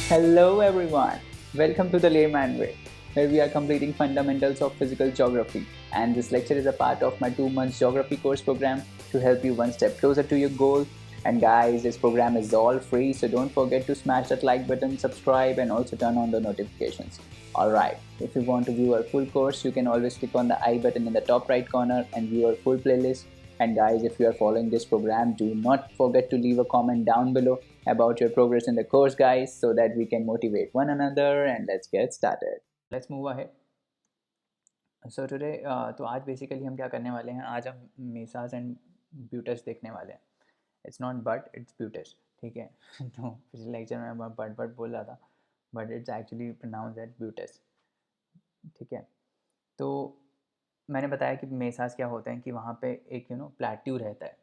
Hello everyone, welcome to the Layman Way, where we are completing fundamentals of physical geography. And this lecture is a part of my 2 months geography course program to help you one step closer to your goal. And guys, this program is all free, so don't forget to smash that like button, subscribe, and also turn on the notifications. Alright, if you want to view our full course, you can always click on the I button in the top right corner and view our full playlist. And guys, if you are following this program, do not forget to leave a comment down below about your progress in the course, guys, so that we can motivate one another. And let's get started. Let's move ahead. So today, तो आज basically हम क्या करने वाले हैं, आज हम message and ब्यूटस देखने वाले हैं. It's not but, it's buttes. ठीक है. तो पिछले लेक्चर में मैं बट बोल रहा था, but it's actually pronounce at buttes. ठीक है. तो मैंने बताया कि मेसाज क्या होते हैं, कि वहाँ पे एक प्लेट्यू रहता है.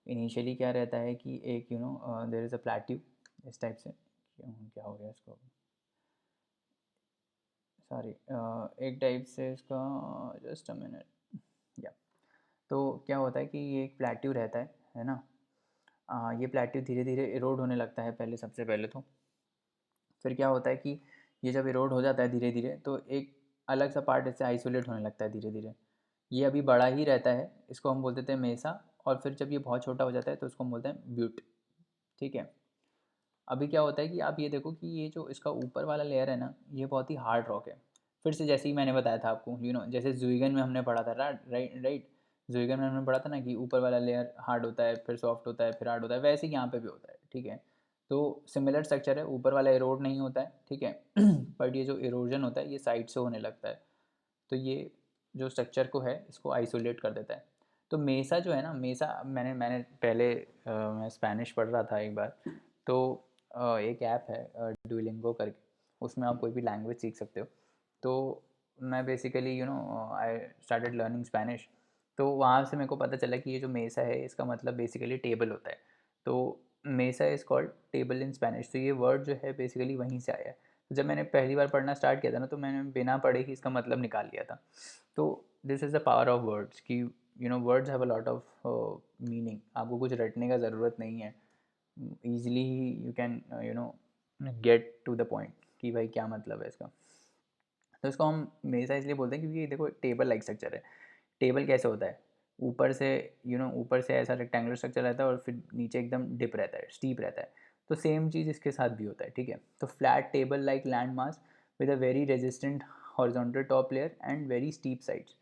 इनिशियली क्या रहता है कि एक देयर इज़ अ प्लेट्यू इस टाइप से. क्या हो गया इसको, सॉरी, एक टाइप से इसका, जस्ट अ मिनट. या तो क्या होता है कि ये एक प्लेट्यू रहता है ना. ये प्लेट्यू धीरे धीरे इरोड होने लगता है पहले, सबसे पहले तो. फिर क्या होता है कि ये जब इरोड हो जाता है धीरे धीरे, तो एक अलग सा पार्ट इससे आइसोलेट होने लगता है धीरे धीरे. ये अभी बड़ा ही रहता है, इसको हम बोलते थे मेसा. और फिर जब ये बहुत छोटा हो जाता है तो इसको हम बोलते हैं ब्यूट. ठीक है. अभी क्या होता है कि आप ये देखो कि ये जो इसका ऊपर वाला लेयर है ना, ये बहुत ही हार्ड रॉक है. फिर से जैसे ही मैंने बताया था आपको, जैसे ज़ुइगन में हमने पढ़ा था, राइट राइट. ज़ुइगन में हमने पढ़ा था ना कि ऊपर वाला लेयर हार्ड होता है, फिर सॉफ्ट होता है, फिर हार्ड होता है. वैसे ही यहाँ पे भी होता है. ठीक है. तो सिमिलर स्ट्रक्चर है, ऊपर वाला इरोड नहीं होता है. ठीक है. बट ये जो इरोजन होता है ये साइड से होने लगता है. तो ये जो स्ट्रक्चर को है इसको आइसोलेट कर देता है. तो मेसा जो है ना, मेसा मैंने पहले मैं स्पेनिश पढ़ रहा था एक बार. तो एक ऐप है डुओलिंगो करके, उसमें आप कोई भी लैंग्वेज सीख सकते हो. तो मैं basically I started learning Spanish. तो वहाँ से मेरे को पता चला कि ये जो मेसा है इसका मतलब बेसिकली टेबल होता है. तो mesa is called table in Spanish. तो ये वर्ड जो है बेसिकली वहीं से आया है. तो जब मैंने पहली बार पढ़ना स्टार्ट किया था ना, तो मैंने बिना पढ़े ही इसका मतलब निकाल लिया था. तो this is the power of words, कि words have a lot of meaning. आपको कुछ रटने का ज़रूरत नहीं है. Easily you can get to the point कि भाई क्या मतलब है इसका. तो इसको हम मेसा इसलिए बोलते हैं क्योंकि देखो टेबल लाइक स्ट्रक्चर है. टेबल कैसे होता है, ऊपर से ऊपर से ऐसा रेक्टेंगुलर स्ट्रक्चर रहता है और फिर नीचे एकदम डिप रहता है, स्टीप रहता है. तो सेम चीज़ इसके साथ भी होता है. ठीक है. तो flat table like land mass with a very resistant horizontal top layer and very steep sides.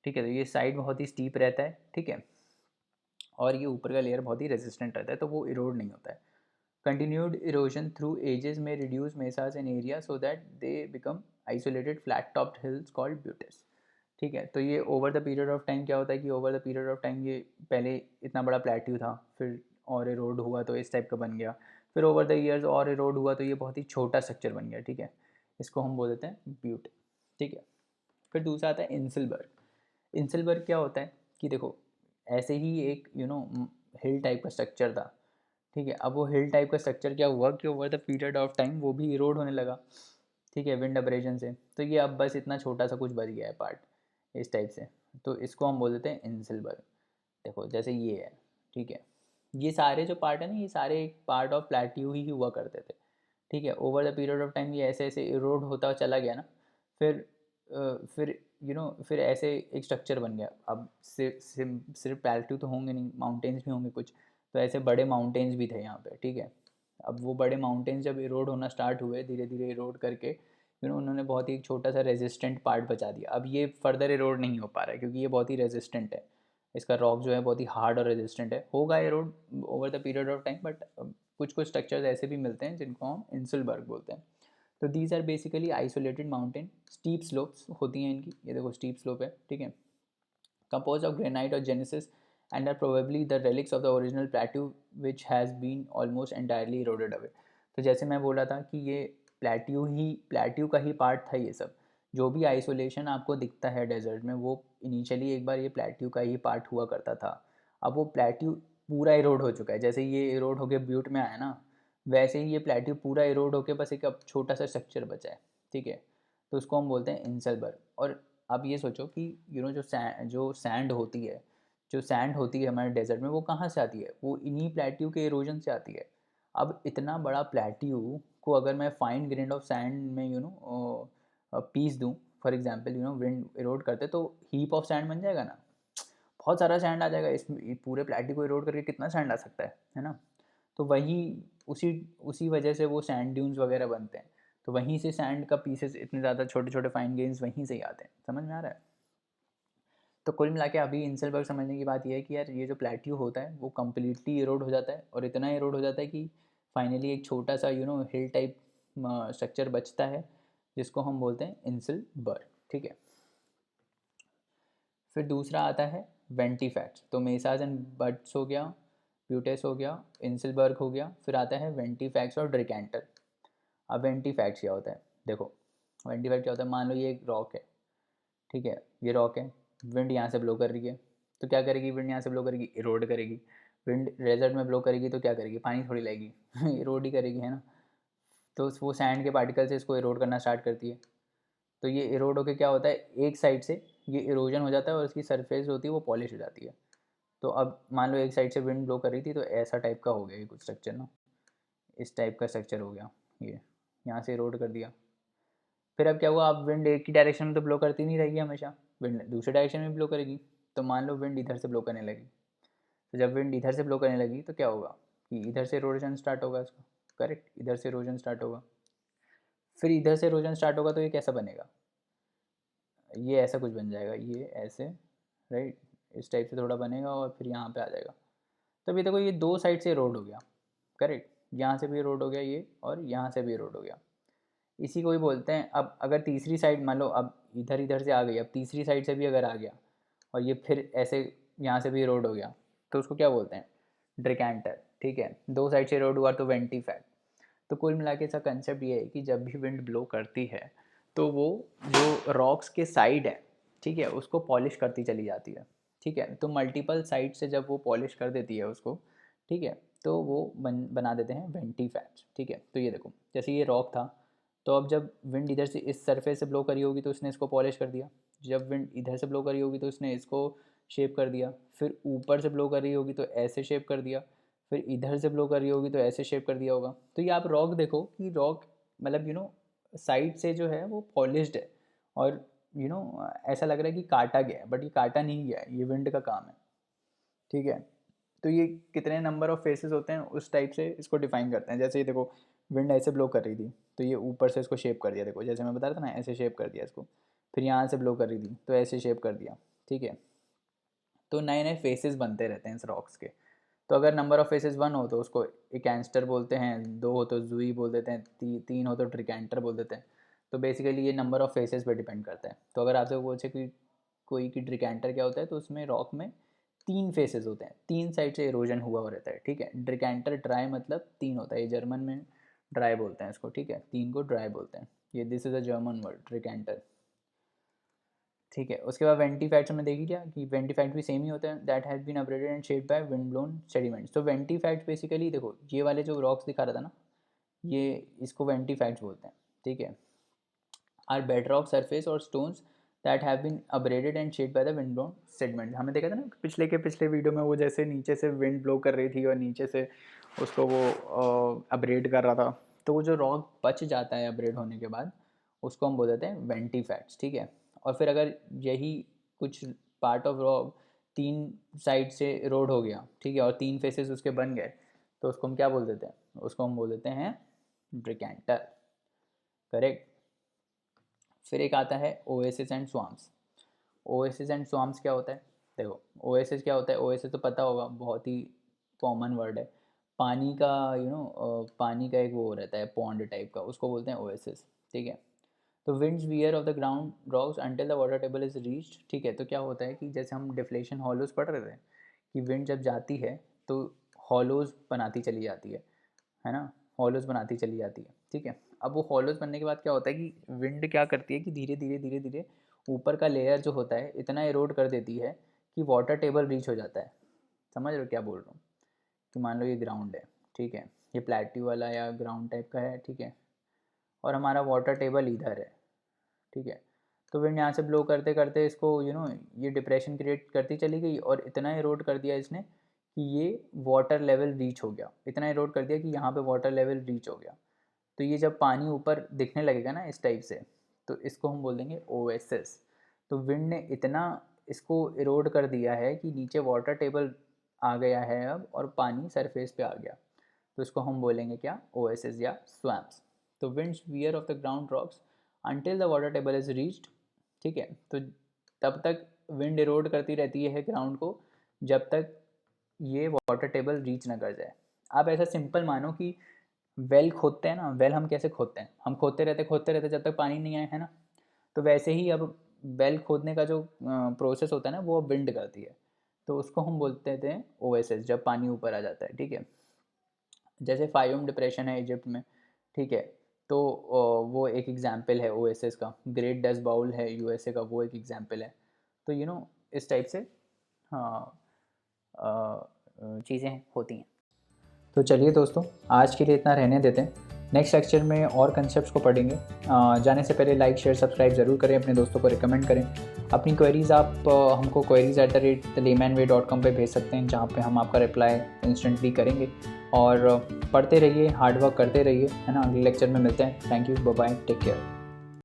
ठीक है. तो ये साइड बहुत ही स्टीप रहता है. ठीक है. और ये ऊपर का लेयर बहुत ही रेजिस्टेंट रहता है, तो वो इरोड नहीं होता है. Continued erosion through ages may reduce mesas in area so that they become isolated flat-topped hills called buttes. ठीक है. तो ये over the period of time क्या होता है कि over the period of time ये पहले इतना बड़ा प्लेट्यू था, फिर और इरोड हुआ तो इस टाइप का बन गया. फिर ओवर द ईयर्स और इरोड हुआ तो ये बहुत ही छोटा स्ट्रक्चर बन गया. ठीक है. इसको हम बोल देते हैं ब्यूट. ठीक है. फिर दूसरा आता है इंसलबर्ग. इंसलबर्ग क्या होता है कि देखो, ऐसे ही एक हिल टाइप का स्ट्रक्चर था. ठीक है. अब वो हिल टाइप का स्ट्रक्चर क्या हुआ कि over the period of time वो भी इरोड होने लगा. ठीक है. विंड अब्रेजन से. तो ये अब बस इतना छोटा सा कुछ बच गया है पार्ट, इस टाइप से. तो इसको हम बोल देते हैं इंसलबर्ग. देखो जैसे ये है. ठीक है. ये सारे जो पार्ट है ना, ये सारे एक पार्ट ऑफ प्लेट्यू ही हुआ करते थे. ठीक है. Over the period of time ये ऐसे ऐसे इरोड होता चला गया ना. फिर फिर फिर ऐसे एक स्ट्रक्चर बन गया. अब सिर्फ प्लेट्यू तो होंगे नहीं, माउंटेन्स भी होंगे कुछ. तो ऐसे बड़े माउंटेन्स भी थे यहाँ पे. ठीक है. अब वो बड़े माउंटेन्स जब इरोड होना स्टार्ट हुए, धीरे धीरे इरोड करके उन्होंने बहुत ही एक छोटा सा रेजिस्टेंट पार्ट बचा दिया. अब ये फर्दर इरोड नहीं हो पा रहा है क्योंकि ये बहुत ही रेजिस्टेंट है. इसका रॉक जो है बहुत ही हार्ड और रेजिस्टेंट है. होगा Erode over the period of time, but कुछ कुछ स्ट्रक्चर्स ऐसे भी मिलते हैं जिनको हम इंसलबर्ग बोलते हैं. तो these are basically isolated mountain. Steep slopes होती हैं इनकी. ये देखो स्टीप स्लोप है. ठीक है. composed of granite or genesis and are probably the relics of the original plateau which has been almost entirely eroded away. तो जैसे मैं बोला था कि ये प्लेट्यू का ही पार्ट था. ये सब जो भी आइसोलेशन आपको दिखता है डेजर्ट में, वो इनिशियली एक बार ये प्लेट्यू का ही पार्ट हुआ करता था. अब वो प्लेट्यू पूरा इरोड हो चुका है. जैसे ये इरोड होकर ब्यूट में आया ना, वैसे ही ये प्लेट्यू पूरा इरोड होकर बस एक अब छोटा सा स्ट्रक्चर बचा है. ठीक है. तो उसको हम बोलते हैं इंसलबर्ग. और आप ये सोचो कि जो सैंड होती है, हमारे डेजर्ट में, वो कहाँ से आती है? वो इन्हीं प्लेट्यू के इरोजन से आती है. अब इतना बड़ा प्लेट्यू को अगर मैं फाइन ग्रेन ऑफ सैंड में पीस दूँ, फॉर एग्जांपल विंड इरोड करते तो हीप ऑफ सैंड बन जाएगा ना, बहुत सारा सैंड आ जाएगा। इस पूरे प्लेट्यू को इरोड करके कितना सैंड आ सकता है ना। तो वही उसी उसी वजह से वो सैंड ड्यून्स वगैरह बनते हैं। तो वहीं से सैंड का पीसेस इतने ज़्यादा छोटे छोटे फाइन ग्रेन्स वहीं से ही आते हैं। समझ में आ रहा है? तो कुल मिला के अभी इंसलबर्ग समझने की बात यह है कि यार ये जो प्लेट्यू होता है वो कम्प्लीटली इरोड हो जाता है, और इतना इरोड हो जाता है कि फाइनली एक छोटा सा हिल टाइप स्ट्रक्चर बचता है, जिसको हम बोलते हैं इंसलबर्ग। ठीक है। फिर दूसरा आता है वेंटीफैक्ट्स। तो मेसाज एंड बट्स हो गया, ब्यूटेस हो गया, इंसलबर्ग हो गया, फिर आता है वेंटीफैक्ट्स और ड्रिकेंटर। अब वेंटीफैक्ट्स क्या होता है? देखो, वेंटीफैक्ट क्या होता है, मान लो ये एक रॉक है, ठीक है, ये रॉक है, विंड यहाँ से ब्लो कर रही है, तो क्या करेगी विंड यहाँ से ब्लो करेगी, इरोड करेगी। विंड डेजर्ट में ब्लो करेगी तो क्या करेगी, पानी थोड़ी लाएगी इरोड ही करेगी, है ना। तो वो सैंड के पार्टिकल से इसको इरोड करना स्टार्ट करती है। तो ये इरोड होकर क्या होता है, एक साइड से ये इरोजन हो जाता है और इसकी सरफेस होती है वो पॉलिश हो जाती है। तो अब मान लो एक साइड से विंड ब्लो कर रही थी तो ऐसा टाइप का हो गया ये कुछ स्ट्रक्चर ना, इस टाइप का स्ट्रक्चर हो गया ये, यहाँ से इरोड कर दिया। फिर अब क्या हुआ, अब विंड एक ही डायरेक्शन में तो ब्लो करती नहीं रहेगी हमेशा, विंड दूसरे डायरेक्शन में ब्लो करेगी। तो मान लो विंड इधर से ब्लो करने लगी, तो जब विंड इधर से ब्लो करने लगी तो क्या होगा कि इधर से इरोजन स्टार्ट होगा इसका, करेक्ट, इधर से इरोजन स्टार्ट होगा। फिर इधर से इरोजन स्टार्ट होगा तो ये कैसा बनेगा, ये ऐसा कुछ बन जाएगा, ये ऐसे, राइट, इस टाइप से थोड़ा बनेगा और फिर यहाँ पे आ जाएगा। तो अभी देखो ये दो साइड से रोड हो गया, करेक्ट, यहाँ से भी रोड हो गया ये, और यहाँ से भी रोड हो गया। इसी को ही बोलते हैं, अब अगर तीसरी साइड मान लो अब इधर इधर से आ गई, अब तीसरी साइड से भी अगर आ गया और ये फिर ऐसे यहाँ से भी रोड हो गया, तो उसको क्या बोलते हैं, ड्रिकेंटर। ठीक है, दो साइड से रोड हुआ तो वेंटीफैक्ट। तो कुल मिला के इसका कंसेप्ट ये है कि जब भी विंड ब्लो करती है तो वो जो रॉक्स के साइड है, ठीक है, उसको पॉलिश करती चली जाती है। ठीक है, तो मल्टीपल साइड से जब वो पॉलिश कर देती है उसको, ठीक है, तो वो बना देते हैं वेंटीफैक्ट्स। ठीक है, तो ये देखो जैसे ये रॉक था, तो अब जब विंड इधर से इस सरफेस से ब्लो करी होगी तो उसने इसको पॉलिश कर दिया, जब विंड इधर से ब्लो करी होगी तो उसने इसको शेप कर दिया, फिर ऊपर से ब्लो कर रही होगी तो ऐसे शेप कर दिया, फिर इधर से ब्लो कर रही होगी तो ऐसे शेप कर दिया होगा। तो ये आप रॉक देखो कि रॉक मतलब साइड से जो है वो पॉलिश्ड है, और ऐसा लग रहा है कि काटा गया है, बट ये काटा नहीं गया है, ये विंड का काम है। ठीक है, तो ये कितने नंबर ऑफ फेसेस होते हैं उस टाइप से इसको डिफाइन करते हैं। जैसे ये देखो, विंड ऐसे ब्लो कर रही थी तो ये ऊपर से इसको शेप कर दिया, देखो जैसे मैं बता रहा था ना, ऐसे शेप कर दिया इसको। फिर यहाँ से ब्लो कर रही थी तो ऐसे शेप कर दिया। ठीक है, तो नए नए फेसेस बनते रहते हैं इस रॉक्स के। तो अगर नंबर ऑफ फेसेस वन हो तो उसको इकैंस्टर बोलते हैं, दो हो तो जूई बोल देते हैं, तीन हो तो ट्रिकेंटर बोल देते हैं। तो बेसिकली ये नंबर ऑफ फेसेस पे डिपेंड करता है। तो अगर आपसे पूछे कि कोई की ट्रिकेंटर क्या होता है, तो उसमें रॉक में तीन फेसेस होते हैं, तीन साइड से इरोजन हुआ हो रहता है। ठीक है, ड्रिकेंटर ड्राई मतलब तीन होता है, ये जर्मन में ड्राई बोलते हैं इसको। ठीक है, तीन को ड्राई बोलते हैं, ये this is a German word ट्रिकेंटर। ठीक है, उसके बाद वेंटीफैक्ट्स हमने देखी क्या कि वेंटीफैक्ट भी सेम ही होते हैं, that has been upgraded and shaped by wind blown sediments. तो वेंटीफैक्ट बेसिकली देखो ये वाले जो रॉक्स दिखा रहा था ना, ये इसको वेंटीफैक्ट्स बोलते हैं। ठीक है, आर बेड रॉक सरफेस और stones that have been upgraded and shaped by the wind blown sediment. हमने देखा था ना पिछले वीडियो में, वो जैसे नीचे से विंड ब्लो कर रही थी और नीचे से उसको वो अपग्रेड कर रहा था। तो वो जो रॉक बच जाता है अपग्रेड होने के बाद, उसको हम बोल देते हैं वेंटीफैक्ट्स। ठीक है, और फिर अगर यही कुछ पार्ट ऑफ रॉक तीन साइड से रोड हो गया, ठीक है, और तीन फेसेस उसके बन गए, तो उसको हम क्या बोल देते हैं, उसको हम बोल देते हैं ड्रिकेंटर। करेक्ट। फिर एक आता है oasis and swarms. Oasis and swarms क्या होता है, देखो ओएसिस क्या होता है, ओएसिस तो पता होगा, बहुत ही कॉमन वर्ड है। पानी का पानी का एक वो रहता है पॉन्ड टाइप का, उसको बोलते हैं ओएसिस। ठीक है, तो winds wear off the ground rocks until the water table is reached. ठीक है, तो क्या होता है कि जैसे हम डिफ्लेशन हॉलोज पढ़ रहे थे कि विंड जब जाती है तो हॉलोज बनाती चली जाती है ना, हॉलोज बनाती चली जाती है। ठीक है, अब वो हॉलोज बनने के बाद क्या होता है कि विंड क्या करती है कि धीरे धीरे धीरे धीरे ऊपर का लेयर जो होता है इतना इरोड कर देती है कि वाटर टेबल रीच हो जाता है। समझ रहे हो क्या बोल रहा हूँ, कि मान लो ये ग्राउंड है, ठीक है, ये प्लेट्यू वाला या ग्राउंड टाइप का है, ठीक है, और हमारा वाटर टेबल इधर है। ठीक है, तो विंड यहाँ से ब्लो करते करते इसको ये डिप्रेशन क्रिएट करती चली गई और इतना इरोड कर दिया इसने कि ये वाटर लेवल रीच हो गया, इतना इरोड कर दिया कि यहाँ पे वाटर लेवल रीच हो गया। तो ये जब पानी ऊपर दिखने लगेगा ना इस टाइप से, तो इसको हम बोल देंगे ओएसिस। तो विंड ने इतना इसको इरोड कर दिया है कि नीचे वाटर टेबल आ गया है अब, और पानी सरफेस पे आ गया। तो इसको हम बोलेंगे क्या, ओएसिस या स्वैम्प्स। तो winds wear off the ground rocks until the water table is reached. ठीक है, तो तब तक विंड इरोड करती रहती है ग्राउंड को जब तक ये वाटर टेबल रीच ना कर जाए। आप ऐसा सिंपल मानो कि वेल खोदते हैं ना, वेल हम कैसे खोदते हैं, हम खोदते रहते जब तक पानी नहीं आए, है ना। तो वैसे ही अब वेल खोदने का जो प्रोसेस होता है ना, वो विंड करती है। तो उसको हम बोलते थे ओएसिस, जब पानी ऊपर आ जाता है। ठीक है, जैसे फायोम डिप्रेशन है इजिप्ट में। ठीक है, तो वो एक एग्जाम्पल है ओएसिस का। ग्रेट डस्ट बाउल है यूएसए का, वो एक एग्जाम्पल है। तो इस टाइप से हाँ चीज़ें होती हैं। तो चलिए दोस्तों, आज के लिए इतना रहने देते हैं। नेक्स्ट लेक्चर में और कंसेप्ट्स को पढ़ेंगे। जाने से पहले लाइक शेयर सब्सक्राइब ज़रूर करें, अपने दोस्तों को रिकमेंड करें। अपनी क्वेरीज़ आप हमको queries@thelaymanway.com पे भेज सकते हैं, जहाँ पे हम आपका रिप्लाई इंस्टेंटली करेंगे। और पढ़ते रहिए, हार्ड वर्क करते रहिए, है ना। अगले लेक्चर में मिलते हैं। Thank you, bye bye, take care.